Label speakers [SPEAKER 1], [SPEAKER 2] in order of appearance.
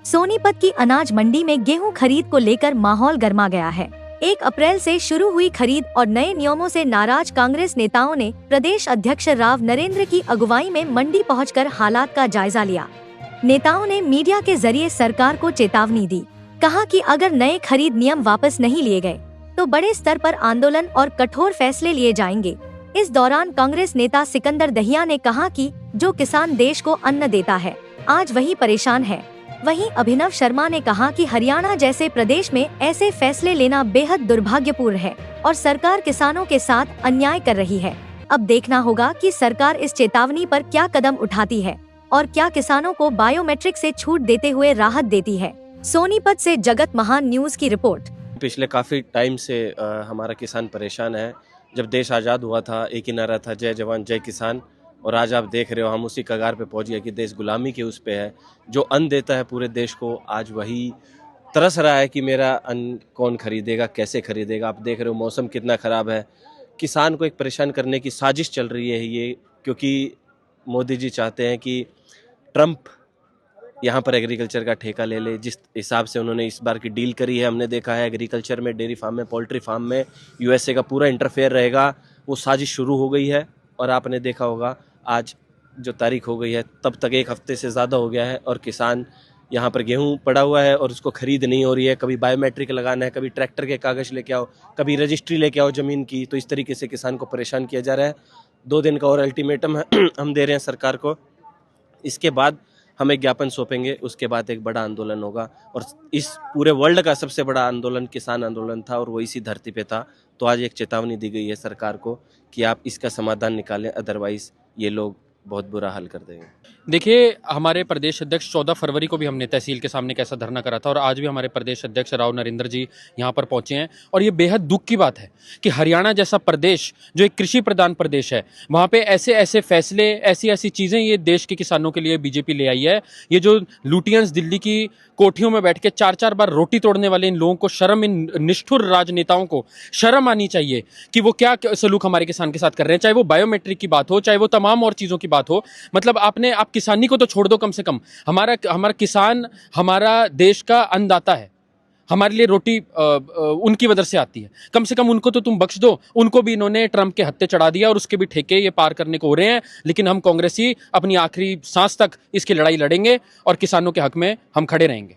[SPEAKER 1] सोनीपत की अनाज मंडी में गेहूं खरीद को लेकर माहौल गर्मा गया है। 1 अप्रैल से शुरू हुई खरीद और नए नियमों से नाराज कांग्रेस नेताओं ने प्रदेश अध्यक्ष राव नरेंद्र की अगुवाई में मंडी पहुंचकर हालात का जायजा लिया। नेताओं ने मीडिया के जरिए सरकार को चेतावनी दी। कहा कि अगर नए खरीद नियम वापस नहीं लिए गए तो बड़े स्तर पर आंदोलन और कठोर फैसले लिए जाएंगे। इस दौरान कांग्रेस नेता सिकंदर दहिया ने कहा कि जो किसान देश को अन्न देता है आज वही परेशान है। वहीं अभिनव शर्मा ने कहा कि हरियाणा जैसे प्रदेश में ऐसे फैसले लेना बेहद दुर्भाग्यपूर्ण है और सरकार किसानों के साथ अन्याय कर रही है। अब देखना होगा कि सरकार इस चेतावनी पर क्या कदम उठाती है और क्या किसानों को बायोमेट्रिक से छूट देते हुए राहत देती है। सोनीपत से जगत महान न्यूज की रिपोर्ट।
[SPEAKER 2] पिछले काफ़ी टाइम से हमारा किसान परेशान है। जब देश आज़ाद हुआ था एक ही नारा था, जय जवान जय किसान। और आज आप देख रहे हो हम उसी कगार पे पहुंच गए कि देश गुलामी के उस पे है। जो अन्न देता है पूरे देश को आज वही तरस रहा है कि मेरा अन्न कौन खरीदेगा, कैसे खरीदेगा। आप देख रहे हो मौसम कितना ख़राब है। किसान को एक परेशान करने की साजिश चल रही है ये, क्योंकि मोदी जी चाहते हैं कि ट्रंप यहाँ पर एग्रीकल्चर का ठेका ले ले। जिस हिसाब से उन्होंने इस बार की डील करी है, हमने देखा है एग्रीकल्चर में, डेयरी फार्म में, पोल्ट्री फार्म में यूएसए का पूरा इंटरफेयर रहेगा। वो साजिश शुरू हो गई है और आपने देखा होगा आज जो तारीख हो गई है तब तक 1 हफ्ते से ज़्यादा हो गया है और किसान यहाँ पर गेहूं पड़ा हुआ है और उसको खरीद नहीं हो रही है। कभी बायोमेट्रिक लगाना है, कभी ट्रैक्टर के कागज़ लेके आओ, कभी रजिस्ट्री लेके आओ ज़मीन की। तो इस तरीके से किसान को परेशान किया जा रहा है। 2 दिन का और अल्टीमेटम हम दे रहे हैं सरकार को। इसके बाद हम एक ज्ञापन सौंपेंगे, उसके बाद एक बड़ा आंदोलन होगा। और इस पूरे वर्ल्ड का सबसे बड़ा आंदोलन किसान आंदोलन था और वो इसी धरती पे था। तो आज एक चेतावनी दी गई है सरकार को कि आप इसका समाधान निकालें, अदरवाइज़ ये लोग बहुत बुरा हाल कर देंगे।
[SPEAKER 3] देखिए, हमारे प्रदेश अध्यक्ष 14 फरवरी को भी हमने तहसील के सामने कैसा धरना करा था और आज भी हमारे प्रदेश अध्यक्ष राव नरेंद्र जी यहाँ पर पहुँचे हैं। और ये बेहद दुख की बात है कि हरियाणा जैसा प्रदेश जो एक कृषि प्रधान प्रदेश है, वहाँ पे ऐसे ऐसे फैसले, ऐसी ऐसी चीज़ें ये देश के किसानों के लिए बीजेपी ले आई है। ये जो लुटियंस दिल्ली की कोठियों में बैठ के 4-4 बार रोटी तोड़ने वाले इन लोगों को शर्म, इन निष्ठुर राजनेताओं को शर्म आनी चाहिए कि वो क्या सलूक हमारे किसान के साथ कर रहे हैं। चाहे वो बायोमेट्रिक की बात हो, चाहे वो तमाम और चीज़ों की बात हो। मतलब आप किसानी को तो छोड़ दो, कम से कम हमारा किसान हमारा देश का अन्नदाता है। हमारे लिए रोटी उनकी वजह से आती है। कम से कम उनको तो तुम बख्श दो। उनको भी इन्होंने ट्रंप के हत्थे चढ़ा दिया और उसके भी ठेके ये पार करने को हो रहे हैं। लेकिन हम कांग्रेसी अपनी आखिरी सांस तक इसकी लड़ाई लड़ेंगे और किसानों के हक में हम खड़े रहेंगे।